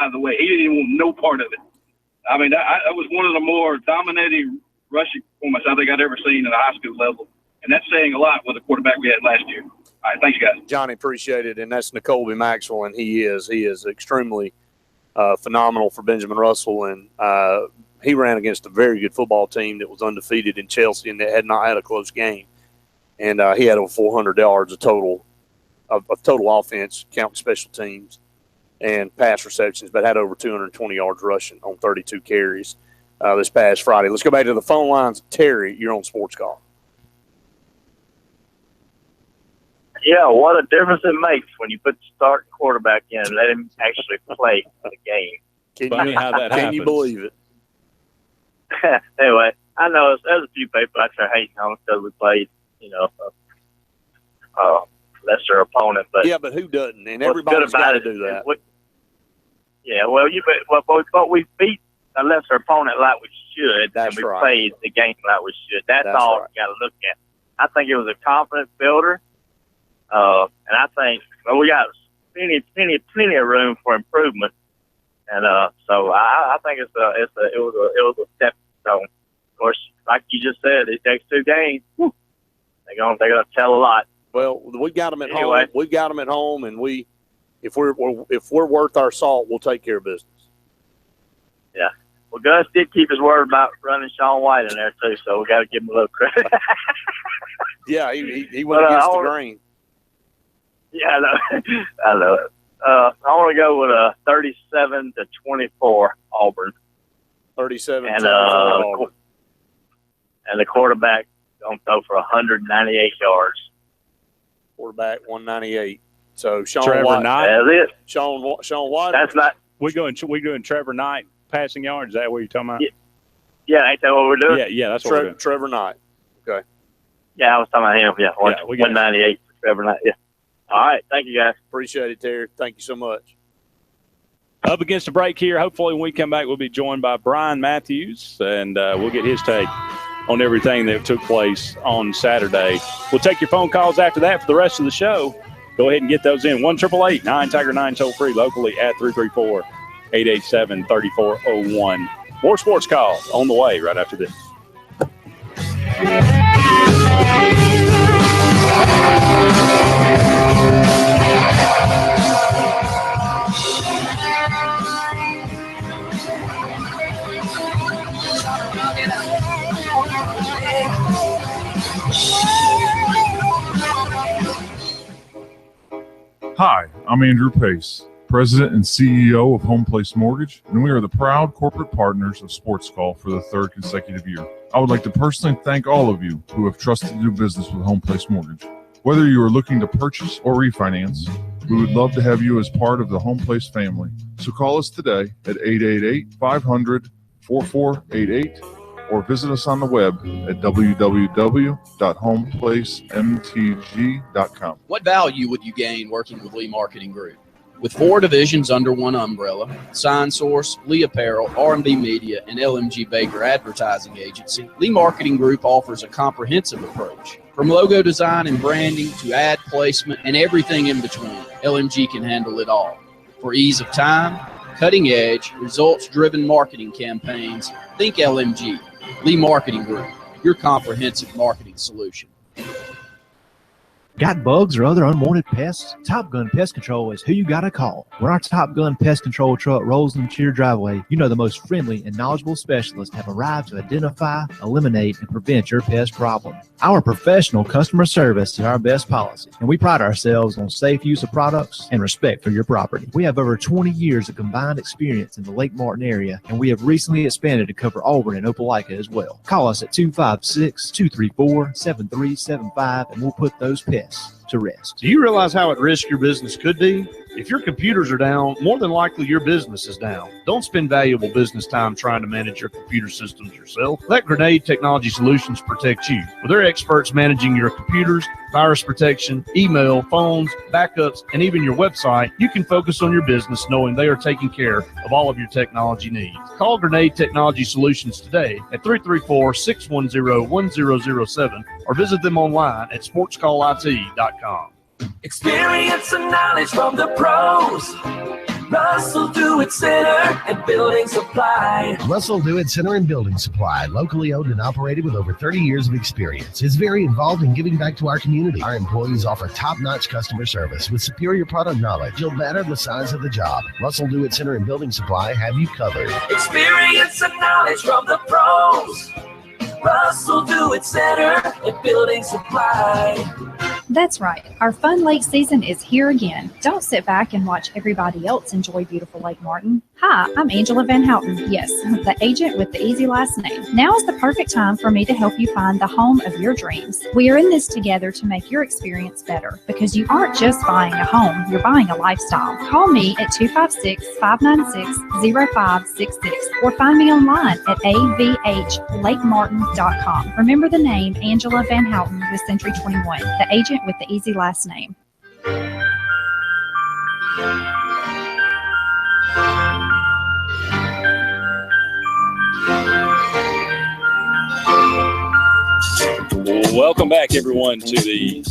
of the way. He didn't even want no part of it. I mean, that was one of the more dominating rushing performances I think I'd ever seen at a high school level. And that's saying a lot with the quarterback we had last year. All right, thanks, guys. Johnny, appreciate it. And that's Nicole Maxwell, and he is extremely phenomenal for Benjamin Russell. And he ran against a very good football team that was undefeated in Chelsea and that had not had a close game. And he had over 400 yards of total offense, counting special teams and pass receptions, but had over 220 yards rushing on 32 carries this past Friday. Let's go back to the phone lines. Terry, you're on Sportscall. Yeah, what a difference it makes when you put the starting quarterback in and let him actually play the game. Funny how that happens. Can you believe it? Anyway, I know there's a few people out there hating on us because we played, lesser opponent. But yeah, but who doesn't? And everybody's got to do that. But we beat a lesser opponent like we should, and we played the game like we should. That's all we got to look at. I think it was a confidence builder, and I think we got plenty of room for improvement. And so I think it was a stepping stone. Of course, like you just said, it takes 2 games. They're gonna tell a lot. Well, we got them at home. We've got them at home, and if we're worth our salt, we'll take care of business. Yeah. Well, Gus did keep his word about running Sean White in there too, so we got to give him a little credit. Yeah, he went against the grain. Yeah, I know it. I want to go with a 37-24 Auburn. 37. And the quarterback going to throw for 198 yards. Quarterback 198. So Sean Trevor White. Knight. That's it. Sean White. That's not. We doing Trevor Knight passing yards. Is that what you're talking about? Yeah, ain't that what we're doing? Yeah, that's what we're doing. Trevor Knight. Okay. Yeah, I was talking about him. Yeah, 198 for Trevor Knight. Yeah. All right. Thank you, guys. Appreciate it, Terry. Thank you so much. Up against the break here. Hopefully when we come back, we'll be joined by Brian Matthews, and we'll get his take on everything that took place on Saturday. We'll take your phone calls after that for the rest of the show. Go ahead and get those in. 1-888-9-TIGER-9 toll free locally at 334-887-3401. More Sports Call on the way right after this. Hi, I'm Andrew Pace, President and CEO of Home Place Mortgage, and we are the proud corporate partners of Sportscall for the 3rd consecutive year. I would like to personally thank all of you who have trusted to do business with Home Place Mortgage. Whether you are looking to purchase or refinance, we would love to have you as part of the Home Place family. So call us today at 888-500-4488 or visit us on the web at www.homeplacemtg.com. What value would you gain working with Lee Marketing Group? With 4 divisions under one umbrella, Sign Source, Lee Apparel, R&B Media, and LMG Baker Advertising Agency, Lee Marketing Group offers a comprehensive approach. From logo design and branding to ad placement and everything in between, LMG can handle it all. For ease of time, cutting edge, results-driven marketing campaigns, think LMG. Lee Marketing Group, your comprehensive marketing solution. Got bugs or other unwanted pests? Top Gun Pest Control is who you gotta call. When our Top Gun Pest Control truck rolls into your driveway, you know the most friendly and knowledgeable specialists have arrived to identify, eliminate, and prevent your pest problem. Our professional customer service is our best policy, and we pride ourselves on safe use of products and respect for your property. We have over 20 years of combined experience in the Lake Martin area, and we have recently expanded to cover Auburn and Opelika as well. Call us at 256-234-7375, and we'll put those pests to rest. Do you realize how at risk your business could be? If your computers are down, more than likely your business is down. Don't spend valuable business time trying to manage your computer systems yourself. Let Grenade Technology Solutions protect you. With their experts managing your computers, virus protection, email, phones, backups, and even your website, you can focus on your business knowing they are taking care of all of your technology needs. Call Grenade Technology Solutions today at 334-610-1007 or visit them online at sportscallit.com. Experience and knowledge from the pros. Russell Do It Center and Building Supply. Russell Do It Center and Building Supply, locally owned and operated with over 30 years of experience, is very involved in giving back to our community. Our employees offer top-notch customer service with superior product knowledge. No matter the size of the job, Russell Do It Center and Building Supply have you covered. Experience and knowledge from the pros. Russell Do It Center and Building Supply. That's right. Our fun lake season is here again. Don't sit back and watch everybody else enjoy beautiful Lake Martin. Hi, I'm Angela Van Houten. Yes, the agent with the easy last name. Now is the perfect time for me to help you find the home of your dreams. We are in this together to make your experience better because you aren't just buying a home, you're buying a lifestyle. Call me at 256-596-0566 or find me online at avhlakemartin.com. Remember the name Angela Van Houten with Century 21, the agent with the easy last name. Welcome back, everyone, to the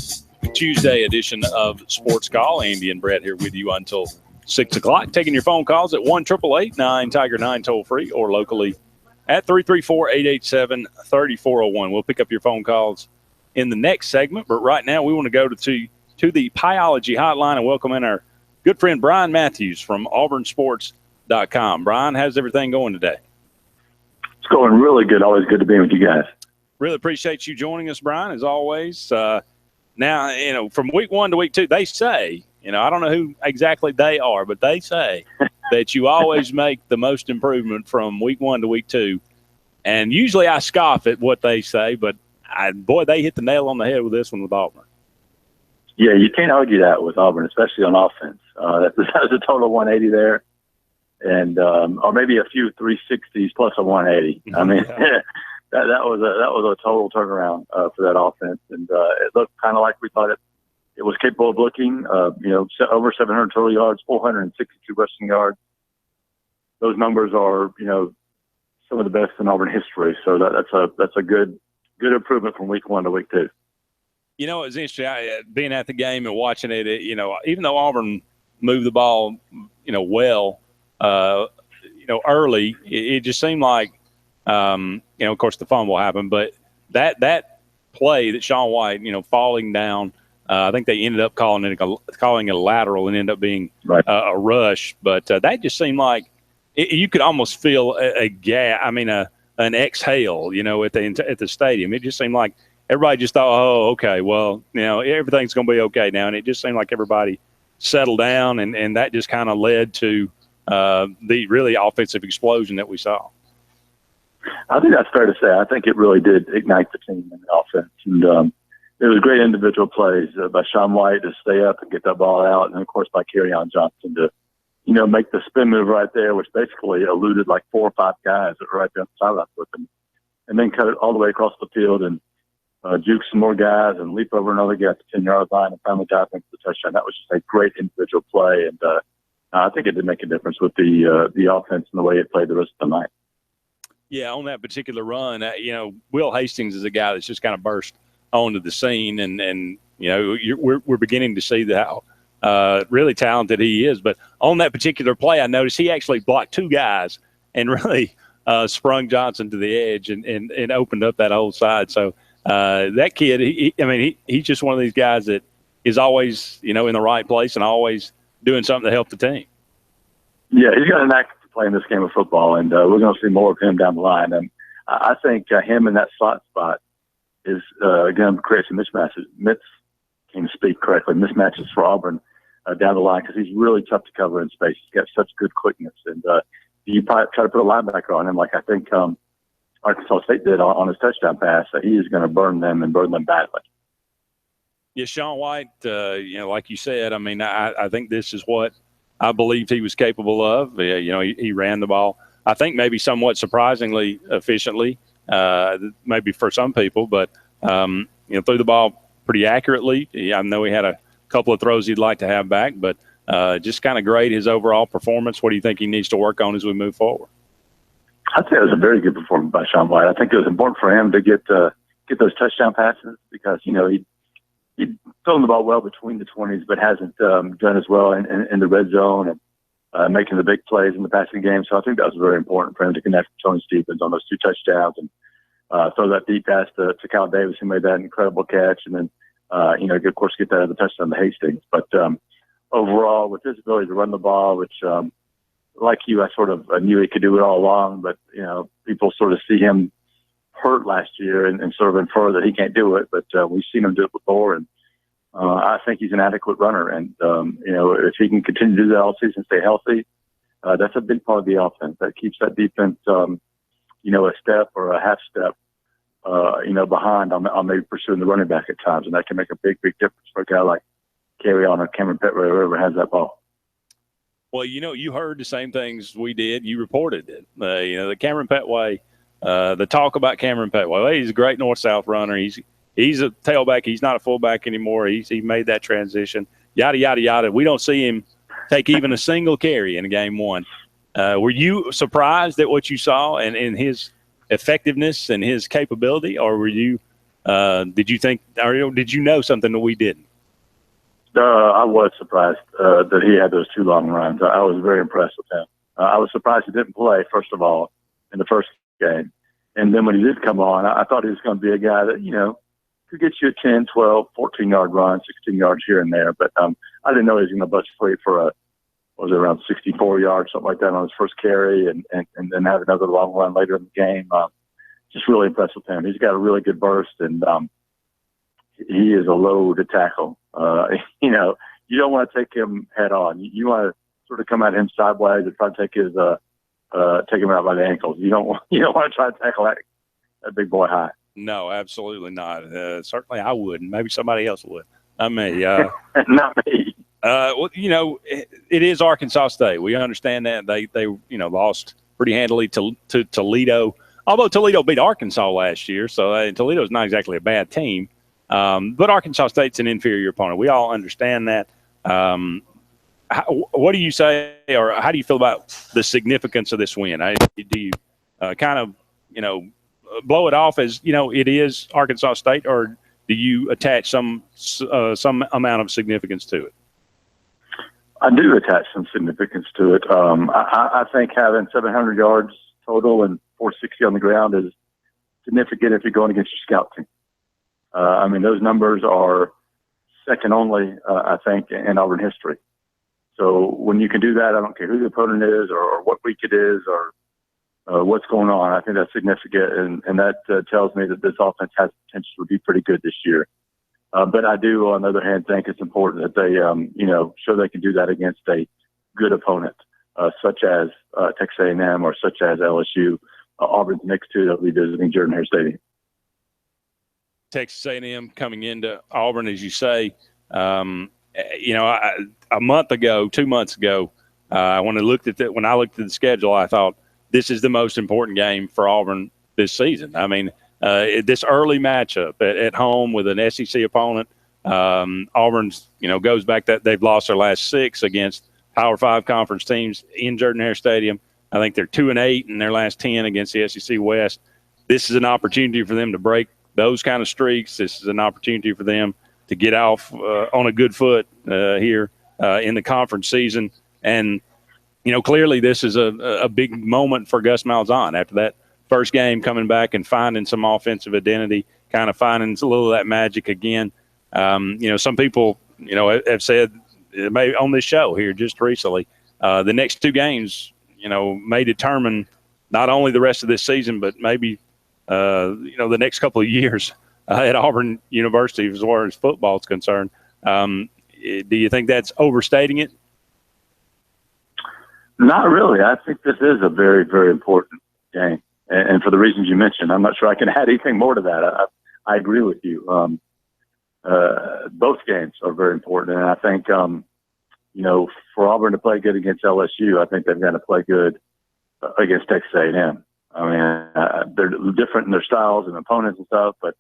Tuesday edition of Sports Call. Andy and Brett here with you until 6 o'clock. Taking your phone calls at 1-888-9-TIGER-9 toll free or locally at 334-887-3401. We'll pick up your phone calls in the next segment, but right now we want to go to the Pyology Hotline and welcome in our good friend Brian Matthews from auburnsports.com. Brian, how's everything going today? It's going really good. Always good to be with you guys. Really appreciate you joining us, Brian, as always. Now, from week 1 to week 2, they say, I don't know who exactly they are, but they say that you always make the most improvement from week 1 to week 2. And usually I scoff at what they say, but they hit the nail on the head with this one with Auburn. Yeah, you can't argue that with Auburn, especially on offense. That was a total 180 there, and or maybe a few 360s plus a 180. I mean, that was a total turnaround for that offense, and it looked kind of like we thought it was capable of looking. Over 700 total yards, 462 rushing yards. Those numbers are some of the best in Auburn history. So that's a good improvement from week 1 to week 2. It was interesting being at the game and watching it. Even though Auburn moved the ball, well, early, it just seemed like, of course, the fumble happened, but that play that Sean White, falling down, I think they ended up calling it a lateral and ended up being a rush. But that just seemed like you could almost feel a gap. I mean, an exhale, at the stadium. It just seemed like everybody just thought, oh, okay, well, everything's going to be okay now. And it just seemed like everybody settled down, and that just kind of led to the really offensive explosion that we saw. I think that's fair to say. I think it really did ignite the team in the offense. And it was great individual plays by Sean White to stay up and get that ball out. And, of course, by Kerryon Johnson to, make the spin move right there, which basically eluded like 4 or 5 guys that were right there on the sideline with him. And then cut it all the way across the field and juke some more guys and leap over another guy at the 10-yard line and finally dive into the touchdown. That was just a great individual play. And I think it did make a difference with the offense and the way it played the rest of the night. Yeah, on that particular run, Will Hastings is a guy that's just kind of burst onto the scene, and we're beginning to see how really talented he is. But on that particular play, I noticed he actually blocked 2 guys and really sprung Johnson to the edge and opened up that whole side. So that kid, he's just one of these guys that is always, in the right place and always doing something to help the team. Yeah, he's got an knack for playing this game of football, and we're going to see more of him down the line. And I think him in that slot spot is going to create some mismatches. Can't speak correctly. Mismatches for Auburn down the line because he's really tough to cover in space. He's got such good quickness, and you probably try to put a linebacker on him, like I think Arkansas State did on his touchdown pass. He is going to burn them and burn them badly. Yeah, Sean White, like you said, I think this is what I believed he was capable of. He ran the ball, I think maybe somewhat surprisingly efficiently, maybe for some people, but threw the ball pretty accurately. I know he had a couple of throws he'd like to have back, but just kind of grade his overall performance. What do you think he needs to work on as we move forward? I'd say it was a very good performance by Sean White. I think it was important for him to get those touchdown passes because, he'd thrown the ball well between the 20s, but hasn't done as well in the red zone. And making the big plays in the passing game. So I think that was very important for him to connect with Tony Stevens on those 2 touchdowns and throw that deep pass to Kyle Davis, who made that incredible catch. And then, of course, get that other touchdown to Hastings. But overall, with his ability to run the ball, which, like you, I sort of knew he could do it all along. But, people sort of see him hurt last year and sort of infer that he can't do it. But we've seen him do it before. And I think he's an adequate runner. And, if he can continue to do that all season, stay healthy, that's a big part of the offense. That keeps that defense, a step or a half step, behind on maybe pursuing the running back at times. And that can make a big, big difference for a guy like Kerryon or Cameron Petway, whoever has that ball. Well, you heard the same things we did. You reported it. The Cameron Petway, the talk about Cameron Petway. Well, he's a great north-south runner. He's a tailback. He's not a fullback anymore. He made that transition. Yada, yada, yada. We don't see him take even a single carry in game one. Were you surprised at what you saw and in his effectiveness and his capability, or were you did you think, or did you know something that we didn't? I was surprised that he had those 2 long runs. I was very impressed with him. I was surprised he didn't play, first of all, in the first game. And then when he did come on, I thought he was going to be a guy that, could get you a 10, 12, 14-yard run, 16 yards here and there. But I didn't know he was going to bust free for around 64 yards, something like that on his first carry, and then have another long run later in the game. Just really impressed with him. He's got a really good burst, and he is a load to tackle. You don't want to take him head on. You want to sort of come at him sideways and try to take him out by the ankles. You don't want to try to tackle that big boy high. No, absolutely not. Certainly I wouldn't. Maybe somebody else would. Not me. Not me. Well, it is Arkansas State. We understand that they lost pretty handily to Toledo. Although Toledo beat Arkansas last year, so Toledo's not exactly a bad team. But Arkansas State's an inferior opponent. We all understand that. What do you say, or how do you feel about the significance of this win? Do you kind of, blow it off as, it is Arkansas State, or do you attach some amount of significance to it? I do attach some significance to it. I think having 700 yards total and 460 on the ground is significant if you're going against your scout team. Those numbers are second only, I think, in Auburn history. So when you can do that, I don't care who the opponent is or what week it is or what's going on. I think that's significant, and that tells me that this offense has potential to be pretty good this year. But I do, on the other hand, think it's important that they, show they can do that against a good opponent, such as Texas A&M or such as LSU. Auburn's next 2 that'll be visiting Jordan-Hare Stadium. Texas A&M coming into Auburn, as you say. A month ago, 2 months ago, when I looked at the schedule, I thought this is the most important game for Auburn this season. This early matchup at home with an SEC opponent, Auburn's, goes back that they've lost their last 6 against Power 5 conference teams in Jordan-Hare Stadium. I think they're 2-8 in their last 10 against the SEC West. This is an opportunity for them to break those kind of streaks. This is an opportunity for them to get off on a good foot here in the conference season. And, clearly this is a big moment for Gus Malzahn after that first game, coming back and finding some offensive identity, kind of finding a little of that magic again. Some people, have said maybe on this show here just recently, the next 2 games, may determine not only the rest of this season, but maybe, the next couple of years at Auburn University as far as football is concerned. Do you think that's overstating it? Not really. I think this is a very, very important game. And for the reasons you mentioned, I'm not sure I can add anything more to that. I agree with you. Both games are very important. And I think, for Auburn to play good against LSU, I think they've got to play good against Texas A&M. They're different in their styles and opponents and stuff, but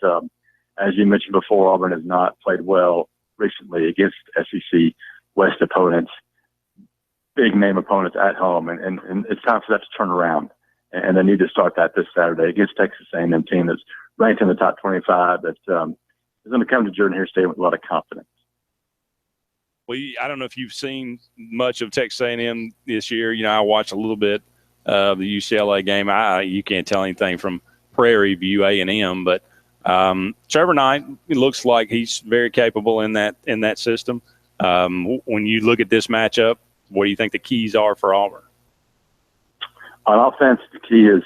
as you mentioned before, Auburn has not played well recently against SEC West opponents, big name opponents at home, and it's time for that to turn around. And they need to start that this Saturday against Texas A&M team that's ranked in the top 25 that is going to come to Jordan-Hare Stadium with a lot of confidence. I don't know if you've seen much of Texas A&M this year. I watched a little bit of the UCLA game. You can't tell anything from Prairie View A&M, but Trevor Knight, it looks like he's very capable in that system. When you look at this matchup, what do you think the keys are for Auburn? On offense, the key is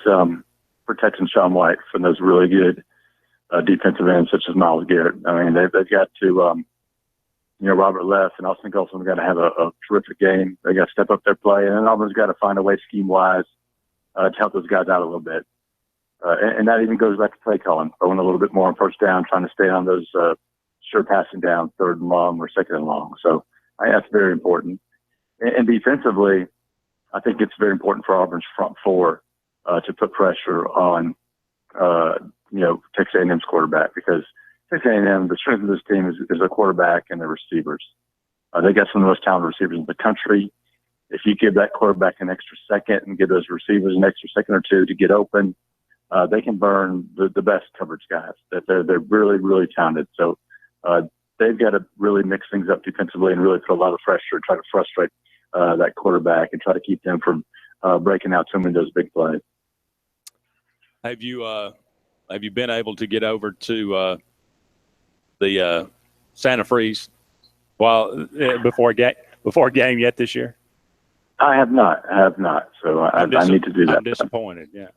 protecting Sean White from those really good defensive ends such as Miles Garrett. I mean, they've got to, Robert Leff and Austin Golson have got to have a terrific game. They got to step up their play, and then Auburn's got to find a way scheme-wise to help those guys out a little bit. And that even goes back to play calling, throwing a little bit more on first down, trying to stay on those sure passing down, 3rd and long or 2nd and long. So I think that's very important. And defensively, I think it's very important for Auburn's front four to put pressure on, Texas A&M's quarterback, because Texas A&M, the strength of this team is their quarterback and their receivers. They got some of the most talented receivers in the country. If you give that quarterback an extra second and give those receivers an extra second or two to get open, they can burn the best coverage guys. That they're really, really talented. So they've got to really mix things up defensively and really put a lot of pressure, try to frustrate that quarterback and try to keep them from breaking out so many of those big plays. Have you been able to get over to the Santa Freeze before a game yet this year? I have not. So I need to do that. I'm disappointed. Yeah.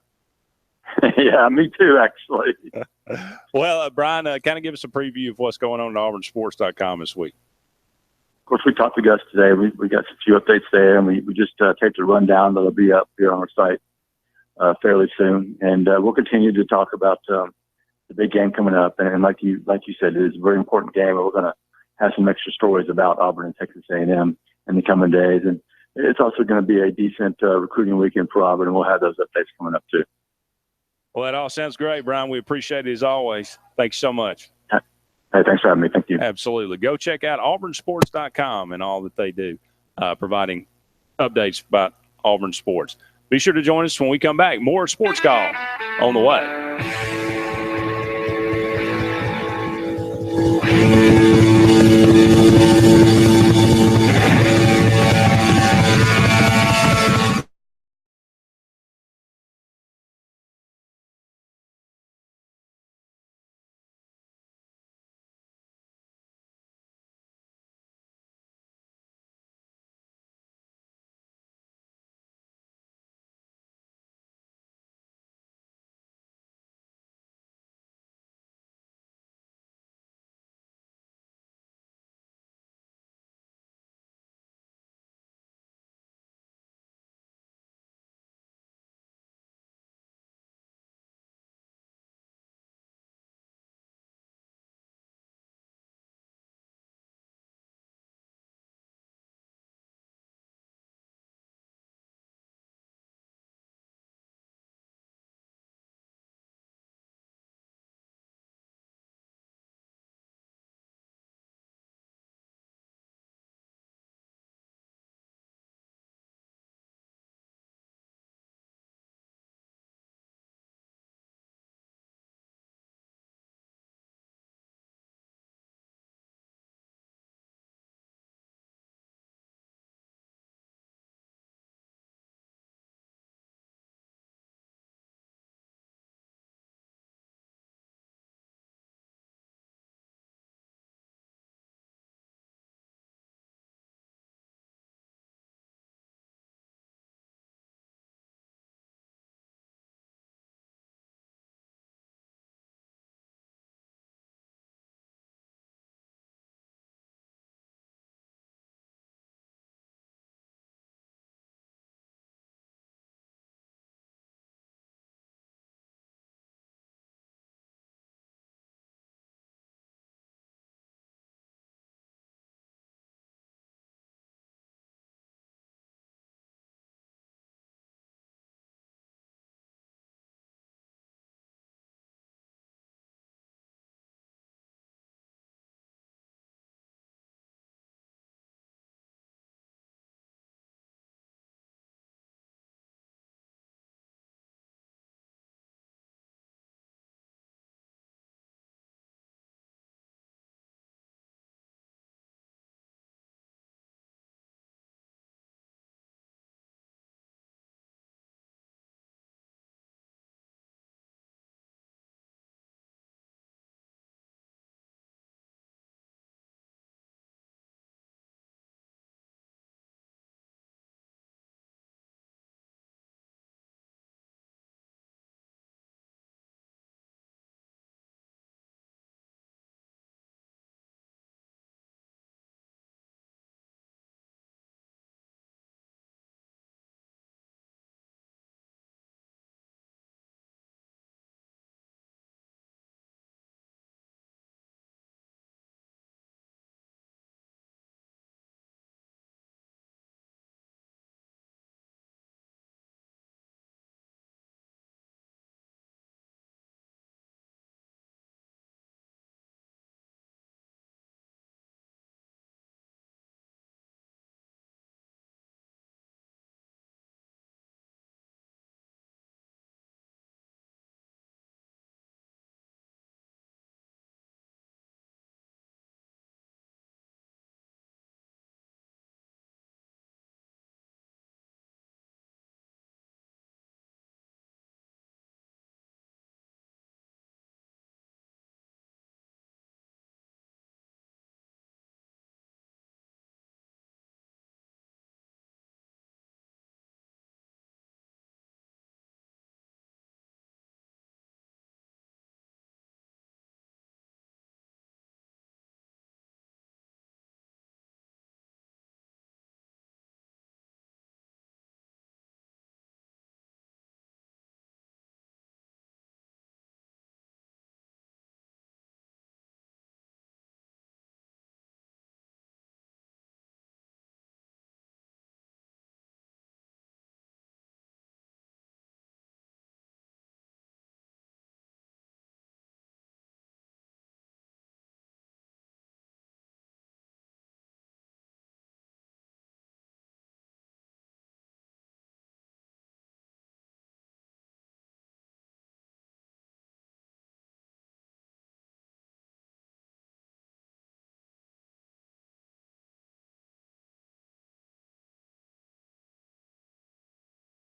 Yeah, me too, actually. Well, Brian, kind of give us a preview of what's going on at auburnsports.com this week. Of course, we talked to Gus today. We got a few updates there, and we just taped a rundown that'll be up here on our site fairly soon. And we'll continue to talk about the big game coming up. And like you said, it is a very important game. And we're going to have some extra stories about Auburn and Texas A&M in the coming days. And it's also going to be a decent recruiting weekend for Auburn, and we'll have those updates coming up too. Well, that all sounds great, Brian. We appreciate it as always. Thanks so much. Hey, thanks for having me. Thank you. Absolutely. Go check out auburnsports.com and all that they do, providing updates about Auburn sports. Be sure to join us when we come back. More Sports Call on the way.